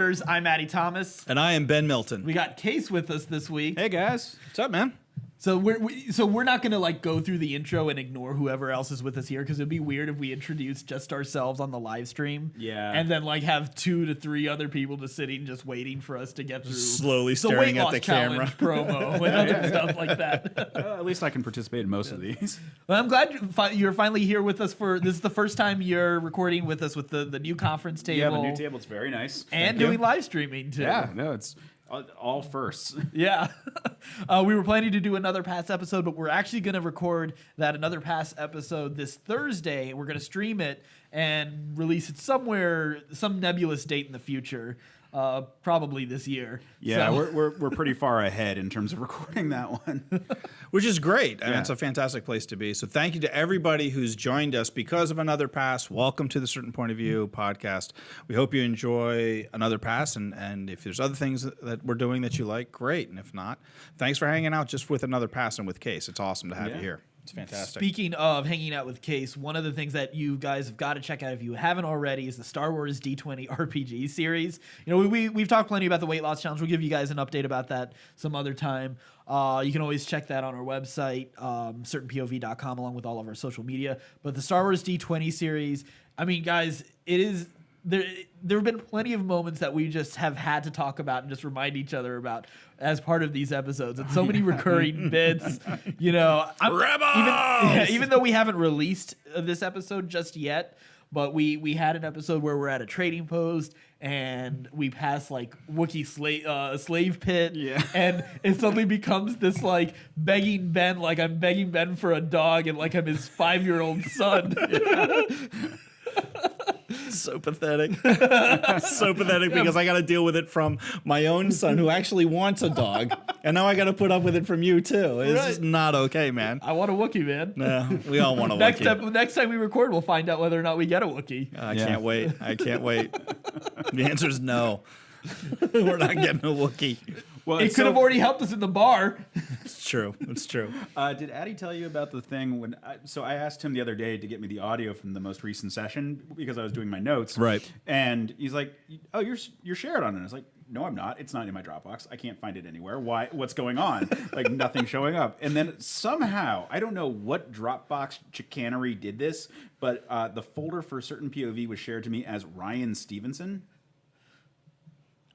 Gamers. I'm Addy Thomas. And I am Ben Milton. We got Case with us this week. Hey guys, What's up, man? So we're not gonna like go through the intro and ignore whoever else is with us here because it'd be weird if we introduced just ourselves on the live stream. Yeah. And then like have 2 to 3 other people just sitting just waiting for us to get through Slowly the staring weight at loss the camera. challenge promo and other stuff like that. at least I can participate in most of these. Well, I'm glad you're finally here with us for this is the first time you're recording with us with the new conference table. Yeah, the new table's very nice. And Thank you. doing live streaming too. Yeah, no, it's all firsts. Yeah. We were planning to do another past episode, but we're actually going to record that another past episode this Thursday. We're going to stream it and release it somewhere, some nebulous date in the future, probably this year. Yeah, So- we're pretty far ahead in terms of recording that one. Which is great. I mean, Yeah. it's a fantastic place to be. So thank you to everybody who's joined us because of Another Pass. Welcome to the Certain Point of View podcast. We hope you enjoy Another Pass, and if there's other things that we're doing that you like, great. And if not, thanks for hanging out just with Another Pass and with Case. It's awesome to have you here. It's fantastic. Speaking of hanging out with Case, one of the things that you guys have got to check out if you haven't already is the Star Wars D20 RPG series. You know, we've talked plenty about the weight loss challenge. We'll give you guys an update about that some other time. You can always check that on our website, certainpov.com, along with all of our social media. But the Star Wars D20 series, I mean, guys, it is... There have been plenty of moments that we just have had to talk about and just remind each other about as part of these episodes. And so many recurring bits, you know. Even though we haven't released this episode just yet, but we had an episode where we're at a trading post and we pass like Wookiee slave pit, and it suddenly becomes this like begging Ben, like I'm begging Ben for a dog and like I'm his 5-year-old son. So pathetic. So pathetic because I got to deal with it from my own son who actually wants a dog. And now I got to put up with it from you, too. It's just not okay, man. I want a Wookiee, man. No, we all want a Wookiee. Next time we record, we'll find out whether or not we get a Wookiee. I can't wait. I can't wait. The answer is no. We're not getting a Wookiee. Well, It could have already helped us in the bar. It's true. It's true. Did Addy tell you about the thing when? I asked him the other day to get me the audio from the most recent session because I was doing my notes. Right. And he's like, "Oh, you're shared on it." I was like, "No, I'm not. It's not in my Dropbox. I can't find it anywhere. Why? What's going on? Like nothing showing up." And then somehow, I don't know what Dropbox chicanery did this, but the folder for Certain POV was shared to me as Ryan Stevenson.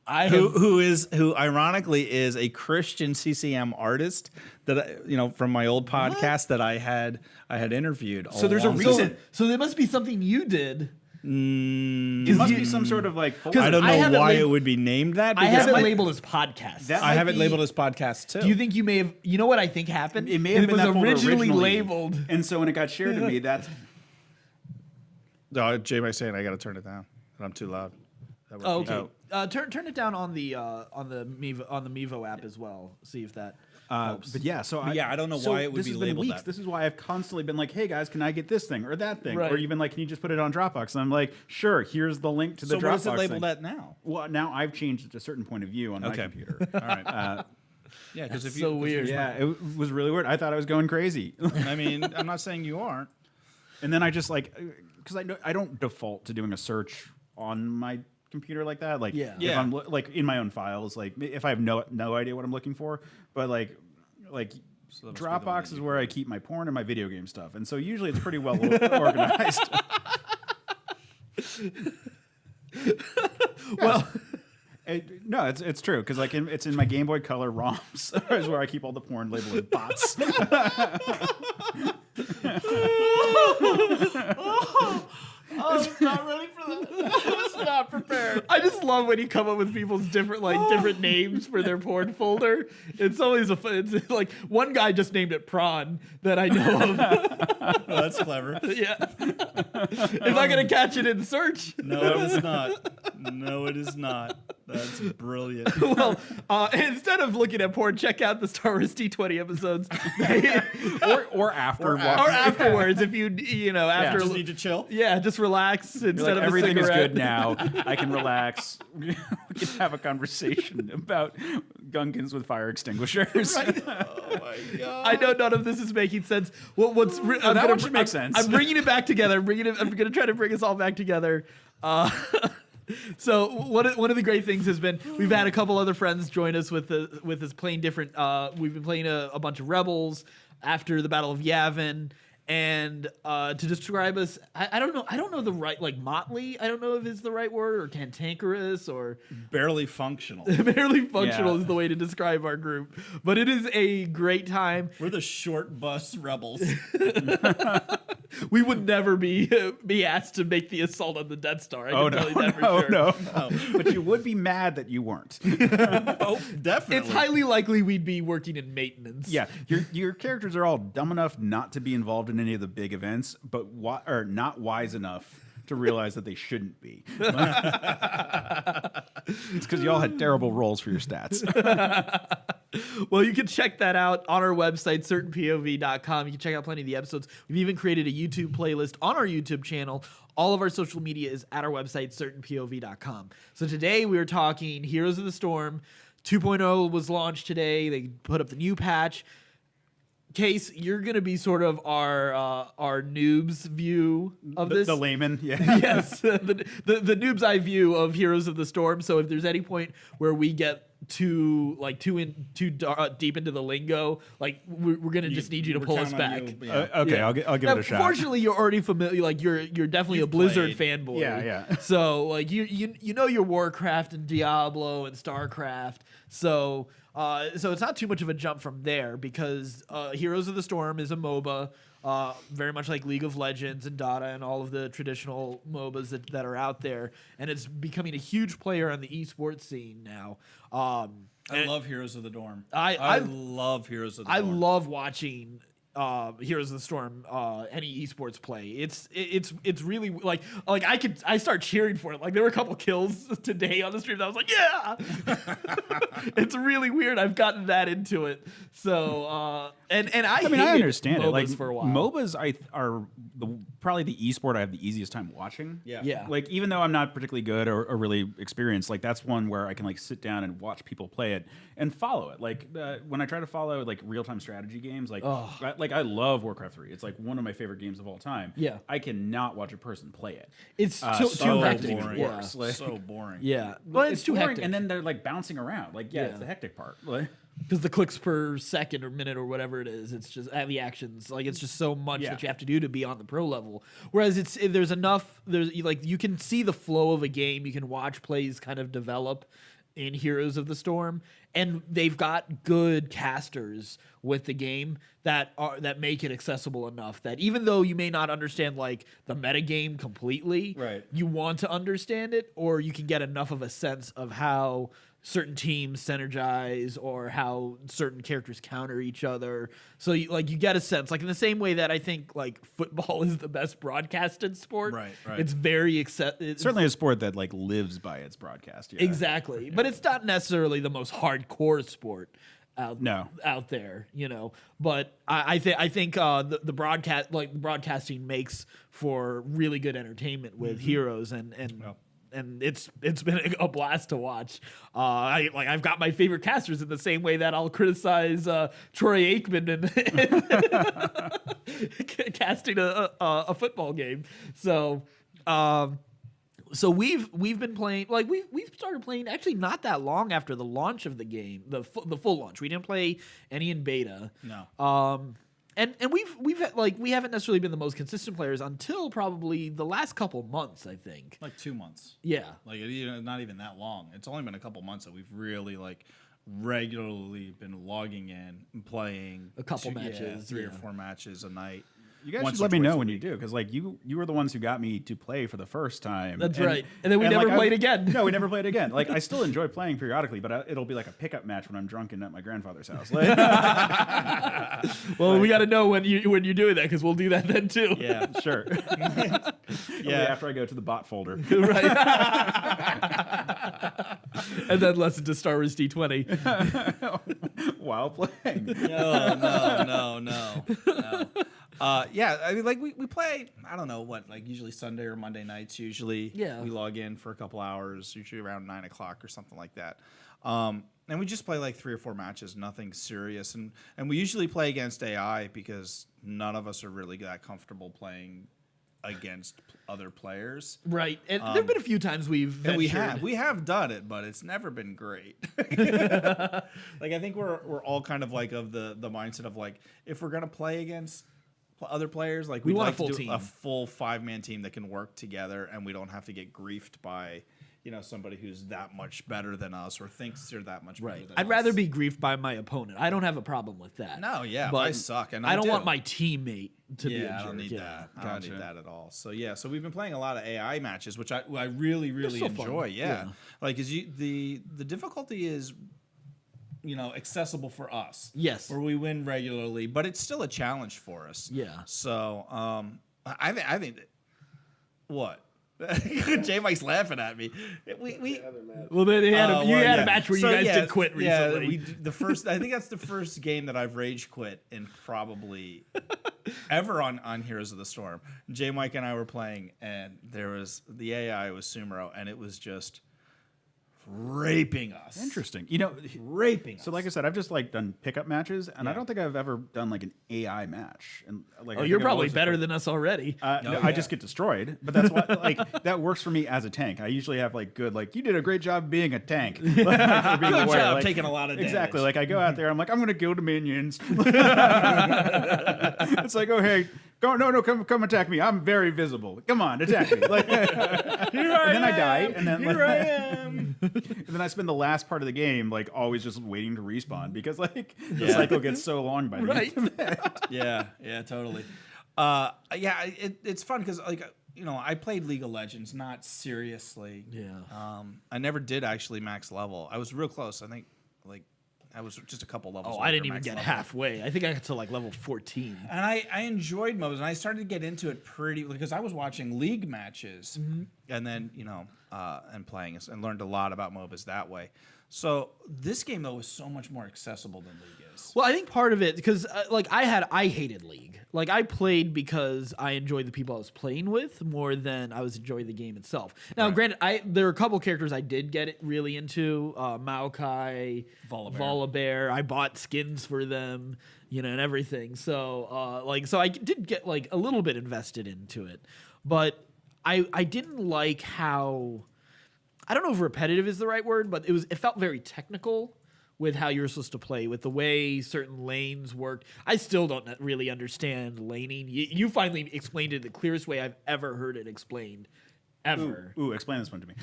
Who ironically is a Christian CCM artist that from my old podcast that I had interviewed. So there's a reason. So there must be something you did. It must be some sort of like. I don't know why it would be named that. I have it labeled as podcast. I have it labeled as podcast too. Do you think you may have? You know what I think happened? It may have been was that folder originally labeled, and so when it got shared to me, that's. No, Jay might saying I got to turn it down. I'm too loud. Oh, okay. Turn it down on the Mevo app as well. See if that helps. But yeah, so I don't know why it would this be has been labeled weeks. that. This is why I've constantly been like, "Hey guys, can I get this thing or that thing?" Right. Or even like, "Can you just put it on Dropbox?" And I'm like, "Sure, here's the link to the Dropbox." So what is it labeled thing. at now? Well, now I've changed it to a certain point of view on my computer. All right. Yeah, because if so weird. Yeah, it was really weird. I thought I was going crazy. I mean, I'm not saying you aren't. And then I just like, because I don't default to doing a search on my computer like that. Like, if I'm like in my own files, like if I have no idea what I'm looking for, but like so Dropbox is where I keep my porn and my video game stuff, and so usually it's pretty well organized. Well, no, it's true because like it's in my Game Boy Color ROMs is where I keep all the porn labeled as bots. I was not ready for that. I was not prepared. I just love when you come up with people's different names for their porn folder. It's always it's like one guy just named it Prawn that I know of. Well, that's clever. Yeah. If I'm gonna catch it in search. No, it is not. No, it is not. That's brilliant. Well, instead of looking at porn, check out the Star Wars D20 episodes, or after, or afterwards if you after Just need to chill. Yeah, just relax instead like, of everything is cigarette. good now. I can relax. We can have a conversation about Gungans with fire extinguishers. Right. Oh my god! I know none of this is making sense. That one should make sense. I'm bringing it back together. I'm going to try to bring us all back together. So one of the great things has been we've had a couple other friends join us with us playing different. We've been playing a bunch of Rebels after the Battle of Yavin. And to describe us, I don't know the right, like, motley, I don't know if it's the right word, or cantankerous, or barely functional. Barely functional is the way to describe our group. But it is a great time. We're the short bus rebels. We would never be asked to make the assault on the Death Star. I can tell you that for sure. No. But you would be mad that you weren't. Oh, definitely. It's highly likely we'd be working in maintenance. Yeah, your characters are all dumb enough not to be involved in any of the big events, but are not wise enough to realize that they shouldn't be. It's because you all had terrible rolls for your stats. Well, you can check that out on our website, certainpov.com. You can check out plenty of the episodes. We've even created a YouTube playlist on our YouTube channel. All of our social media is at our website, certainpov.com. So today we were talking Heroes of the Storm. 2.0 was launched today. They put up the new patch. Case, you're going to be sort of our noob's view of this. The layman, yeah. Yes, the noob's eye view of Heroes of the Storm. So if there's any point where we get too deep into the lingo, like we're gonna just need you to pull us back. Okay, yeah. I'll give it a shot. Fortunately, you're already familiar. Like you're definitely a Blizzard fanboy. Yeah. So like you know your Warcraft and Diablo and Starcraft. So it's not too much of a jump from there because Heroes of the Storm is a MOBA. Very much like League of Legends and Dota and all of the traditional MOBAs that are out there. And it's becoming a huge player on the esports scene now. I love Heroes of the Dorm. I love Heroes of the Dorm. I love watching Heroes of the Storm, any esports play. It's really like I start cheering for it. Like there were a couple kills today on the stream that I was like, yeah. It's really weird. I've gotten that into it. So and I understand MOBAs it. Like for a while. MOBAs are probably the esport I have the easiest time watching. Yeah. Like even though I'm not particularly good or really experienced, like that's one where I can like sit down and watch people play it and follow it. Like when I try to follow like real time strategy games, like I love Warcraft 3. It's like one of my favorite games of all time. Yeah. I cannot watch a person play it. It's so too hectic. boring. Yeah. So boring. Yeah. Well, It's too boring, hectic. and then they're like bouncing around. Like it's the hectic part. Like, because the clicks per second or minute or whatever it is, it's just the actions. Like it's just so much that you have to do to be on the pro level. Whereas there's enough. You can see the flow of a game. You can watch plays kind of develop in Heroes of the Storm, and they've got good casters with the game that make it accessible enough that even though you may not understand like the metagame completely, right, you want to understand it, or you can get enough of a sense of how certain teams synergize or how certain characters counter each other. So you get a sense, like in the same way that I think like football is the best broadcasted sport. Right. It's very certainly a sport that like lives by its broadcast. Yeah. Exactly. But it's not necessarily the most hardcore sport out there, you know. But I think the broadcasting makes for really good entertainment with Heroes and it's been a blast to watch. I've got my favorite casters in the same way that I'll criticize Troy Aikman and casting a football game. So we've been playing, like we've started playing actually not that long after the launch of the game, the full launch. We didn't play any in beta. No. And we haven't necessarily been the most consistent players until probably the last couple months, I think. Like 2 months. Yeah. Like not even that long. It's only been a couple months that we've really like regularly been logging in and playing a couple matches, 3 or 4 matches a night. You guys should let me know when you do, because like you were the ones who got me to play for the first time. That's right. And then we never played again. No, we never played again. Like I still enjoy playing periodically, but it'll be like a pickup match when I'm drunk and at my grandfather's house. Like, well, we got to know when you're doing that, because we'll do that then too. Yeah, sure. After I go to the bot folder. Right. And then listen to Star Wars D20 while playing. No. I mean, like we play, I don't know what, like usually Sunday or Monday nights. Usually, we log in for a couple hours, usually around 9 o'clock or something like that. And we just play like 3 or 4 matches, nothing serious. And we usually play against AI because none of us are really that comfortable playing against other players. Right. And there've been a few times we've And ventured. we have done it, but it's never been great. Like I think we're all kind of like of the mindset of like if we're gonna play against other players, like we want a like full to do team. a full 5-man team that can work together, and we don't have to get griefed by somebody who's that much better than us or thinks they're that much better Right. than I'd us. rather be griefed by my opponent. I don't have a problem with that. No, yeah, But I suck, and I don't do. want my teammate to be a jerk. I don't need yeah. that. I don't Gotcha. need that at all. So yeah, so we've been playing a lot of AI matches, which I really so fun. enjoy. Yeah. Yeah. Like the difficulty is accessible for us. Yes. Where we win regularly, but it's still a challenge for us. Yeah. So I think what. J Mike's laughing at me. Well, then you had yeah. a match where So, you guys yeah, did quit recently. I think that's the first game that I've rage quit in probably ever on Heroes of the Storm. J Mike and I were playing, and the AI was Sumero, and it was just raping us. Interesting. Raping us. So like I said, I've just like done pickup matches, and I don't think I've ever done like an AI match. And like, You're probably better than us already. No, I just get destroyed, but that's why like that works for me as a tank. I usually have like good you did a great job being a tank. Good job taking a lot of damage. Exactly. Like I go out there, I'm like I'm gonna kill the minions. It's like, oh hey, come attack me. I'm very visible. Come on, attack me. Like, and then I die, and then Here I am. and then I spend the last part of the game like always just waiting to respawn because like the cycle gets so long by the end of it. Yeah, totally. It's fun because I played League of Legends not seriously. Yeah. I never did actually max level. I was real close. I think I was just a couple levels. I didn't under even max get level. halfway. I think I got to like level 14. And I enjoyed MOBAs, and I started to get into it pretty because I was watching League matches, and then and playing and learned a lot about MOBAs that way. So this game though was so much more accessible than League is. Well, I think part of it because I hated League. Like I played because I enjoyed the people I was playing with more than I was enjoying the game itself. Now, granted, there are a couple characters I did get it really into. Maokai, Volibear. I bought skins for them, and everything. So, so I did get like a little bit invested into it, but I didn't like how. I don't know if repetitive is the right word, but it felt very technical with how you're supposed to play, with the way certain lanes worked. I still don't really understand laning. You finally explained it the clearest way I've ever heard it explained, ever. Ooh, explain this one to me.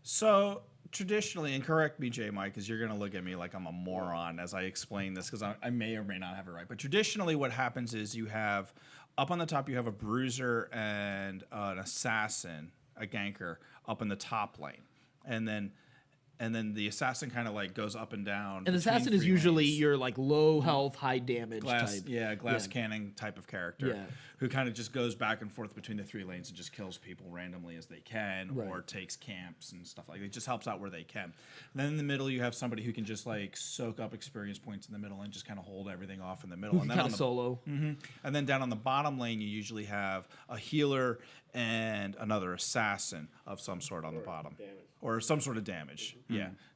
So traditionally, and correct me, J Mike, because you're going to look at me like I'm a moron as I explain this, because I may or may not have it right. But traditionally, what happens is you have up on the top, you have a bruiser and an assassin, a ganker, up in the top lane, and then the assassin kind of like goes up and down. And the assassin is usually your like low health, high damage type. Glass cannon type of character, Yeah. who kind of just goes back and forth between the 3 lanes and just kills people randomly as they can, Right. or takes camps and stuff like that. It just helps out where they can. And then in the middle, you have somebody who can just like soak up experience points in the middle and just kind of hold everything off in the middle. And then Kind on of the solo. And then down on the bottom lane, you usually have a healer and another assassin of some sort on the bottom. Or some sort of damage,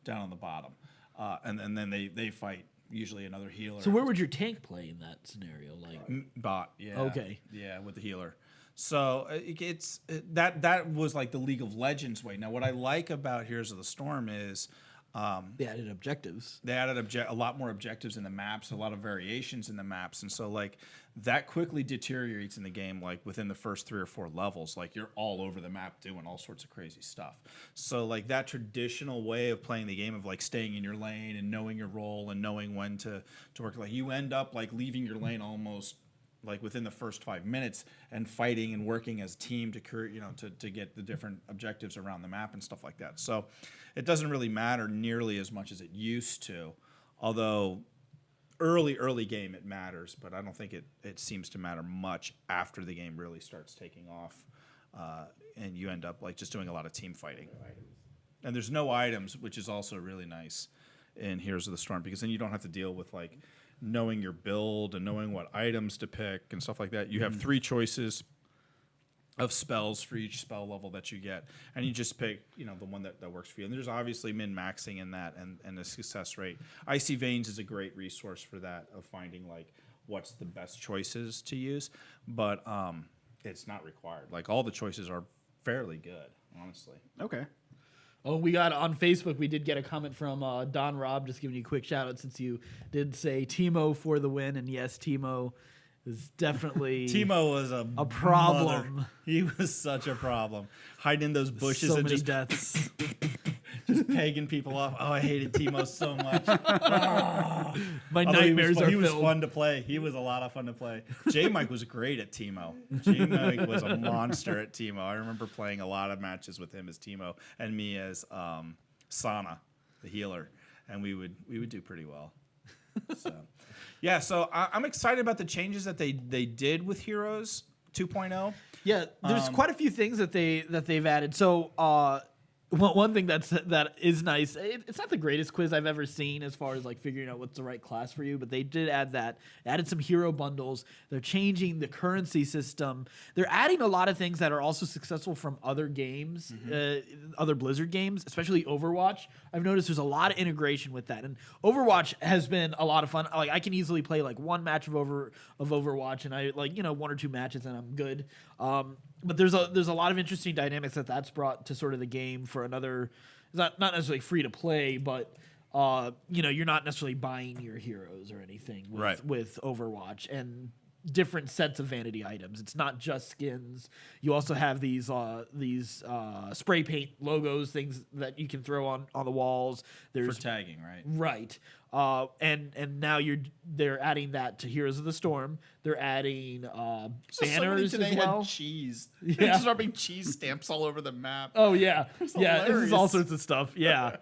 down on the bottom. And then they fight, usually another healer. So where would your tank play in that scenario? Like Bot, yeah. Okay. Yeah, with the healer. So that was like the League of Legends way. Now, what I like about Heroes of the Storm is they added objectives. they added a lot more objectives in the maps, a lot of variations in the maps, and so like that quickly deteriorates in the game. Like within the first 3 or 4 levels, like you're all over the map doing all sorts of crazy stuff. So like that traditional way of playing the game of like staying in your lane and knowing your role and knowing when to work, like you end up like leaving your lane almost like within the first 5 minutes and fighting and working as a team to get the different objectives around the map and stuff like that. So it doesn't really matter nearly as much as it used to, although early game it matters, but I don't think it seems to matter much after the game really starts taking off, and you end up like just doing a lot of team fighting. And there's no items, which is also really nice in Heroes of the Storm, because then you don't have to deal with like knowing your build and knowing what items to pick and stuff like that. You have 3 choices of spells for each spell level that you get, and you just pick the one that works for you. And there's obviously min-maxing in that and the success rate. Icy Veins is a great resource for that, of finding like what's the best choices to use, but it's not required. Like all the choices are fairly good, honestly. Okay. Oh, we got on Facebook. We did get a comment from Don Robb, just giving you a quick shout out since you did say Timo for the win, and yes, Timo is definitely Timo was a problem. Mother. He was such a problem, hiding in those bushes so and many just deaths. just pegging people off. Oh, I hated Timo so much. My Although nightmares are he was filled. fun to play. He was a lot of fun to play. J-Mike was great at Timo. J-Mike was a monster at Timo. I remember playing a lot of matches with him as Timo and me as Sana, the healer, and we would do pretty well. So, yeah. So I'm excited about the changes that they did with Heroes 2.0. Yeah, there's quite a few things that they've added. So one thing that is nice. It's not the greatest quiz I've ever seen as far as like figuring out what's the right class for you, but they did add that. Added some hero bundles. They're changing the currency system. They're adding a lot of things that are also successful from other games, other Blizzard games, especially Overwatch. I've noticed there's a lot of integration with that, and Overwatch has been a lot of fun. Like I can easily play like one match of Overwatch, and I like one or two matches, and I'm good. But there's a lot of interesting dynamics that's brought to sort of the game for another. It's not necessarily free to play, but you're not necessarily buying your heroes or anything with Overwatch, and different sets of vanity items. It's not just skins. You also have these spray paint logos, things that you can throw on the walls. There's for tagging, right? Right. And now they're adding that to Heroes of the Storm. They're adding banners as well. Had cheese. Yeah. There's just rubbing cheese stamps all over the map. Oh yeah, yeah. This is hilarious. all sorts of stuff. Yeah,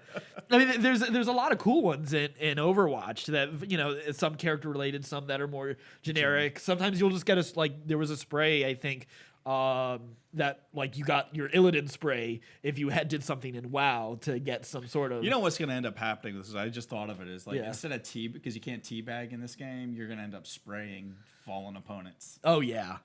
I mean, there's a lot of cool ones in Overwatch that some character related, some that are more generic. Sometimes you'll just get there was a spray, I think, that like you got your Illidan spray if you did something in WoW to get some sort of. You know what's going to end up happening? This is I just thought of it is like instead of because you can't teabag in this game, you're going to end up spraying fallen opponents. Oh yeah.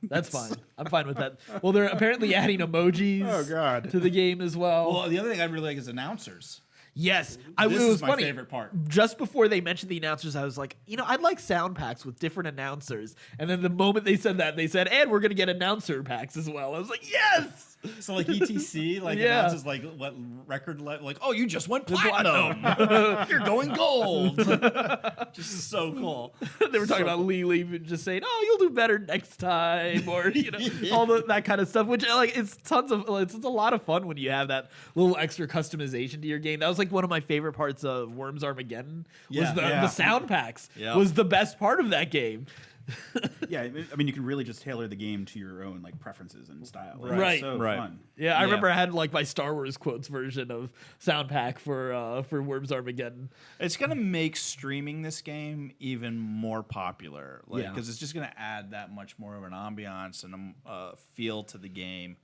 That's fine. I'm fine with that. Well, they're apparently adding emojis to the game as well. Well, the other thing I really like is announcers. Yes, this it was is my funny. favorite part. Just before they mentioned the announcers, I was like, I'd like sound packs with different announcers. And then the moment they said that, they said, and we're going to get announcer packs as well. I was like, yes! So like ETC announces like what record like, oh, you just went platinum. You're going gold. Just so cool. They were talking about Lily just saying, oh, you'll do better next time, or all that kind of stuff. Which it's a lot of fun when you have that little extra customization to your game. That was like one of my favorite parts of Worms Armageddon. Was the sound packs. Yep. Was the best part of that game. Yeah, I mean, you can really just tailor the game to your own preferences and style. Right. It's so fun. Yeah, I remember I had my Star Wars quotes version of sound pack for Worms Armageddon. It's gonna make streaming this game even more popular, because it's just gonna add that much more of an ambiance and a feel to the game.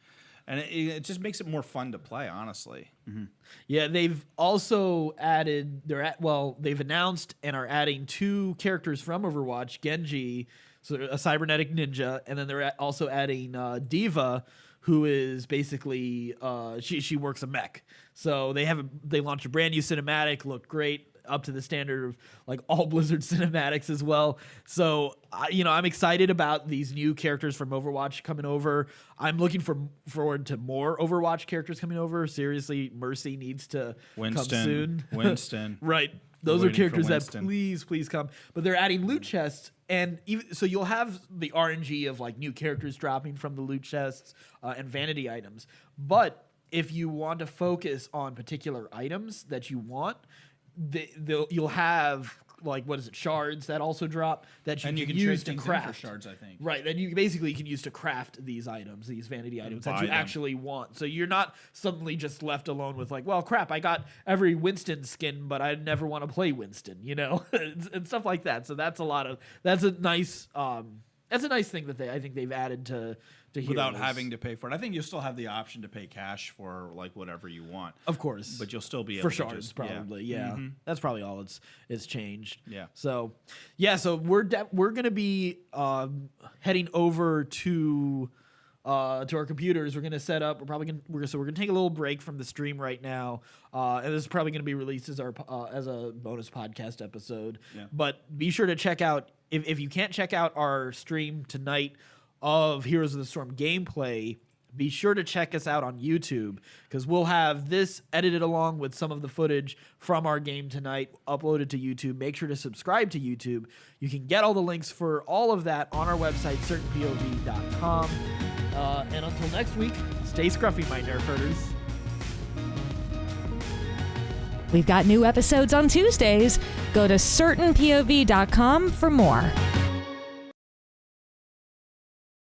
And it just makes it more fun to play, honestly. Mm-hmm. Yeah, they've also added. They've announced and are adding 2 characters from Overwatch: Genji, so a cybernetic ninja, and then they're also adding Diva, who is basically she works a mech. So they launched a brand new cinematic, looked great, up to the standard of all Blizzard cinematics as well. So I'm excited about these new characters from Overwatch coming over. I'm looking forward to more Overwatch characters coming over. Seriously, Mercy needs to come soon. Winston. Right. Those are characters that please come. But they're adding loot chests, and so you'll have the RNG of new characters dropping from the loot chests and vanity items. But if you want to focus on particular items that you want, you'll have shards that also drop that you can use to craft shards, I think. Right, then you basically can use to craft these items, these vanity items that you actually want. So you're not suddenly just left alone with well, crap, I got every Winston skin, but I never want to play Winston, and stuff like that. So that's a nice thing that I think they've added to without having to pay for it. I think you'll still have the option to pay cash for whatever you want. Of course. But you'll still be able for to shards, probably. Yeah. Mm-hmm. That's probably all it's changed. Yeah. So we're going to be heading over to our computers. We're going to set up. We're going to take a little break from the stream right now. And this is probably going to be released as a bonus podcast episode. Yeah. But be sure to check out if you can't check out our stream tonight of Heroes of the Storm gameplay, be sure to check us out on YouTube, because we'll have this edited along with some of the footage from our game tonight uploaded to YouTube. Make sure to subscribe to YouTube. You can get all the links for all of that on our website, certainpov.com. And until next week, stay scruffy, my nerf herders. We've got new episodes on Tuesdays. Go to certainpov.com for more.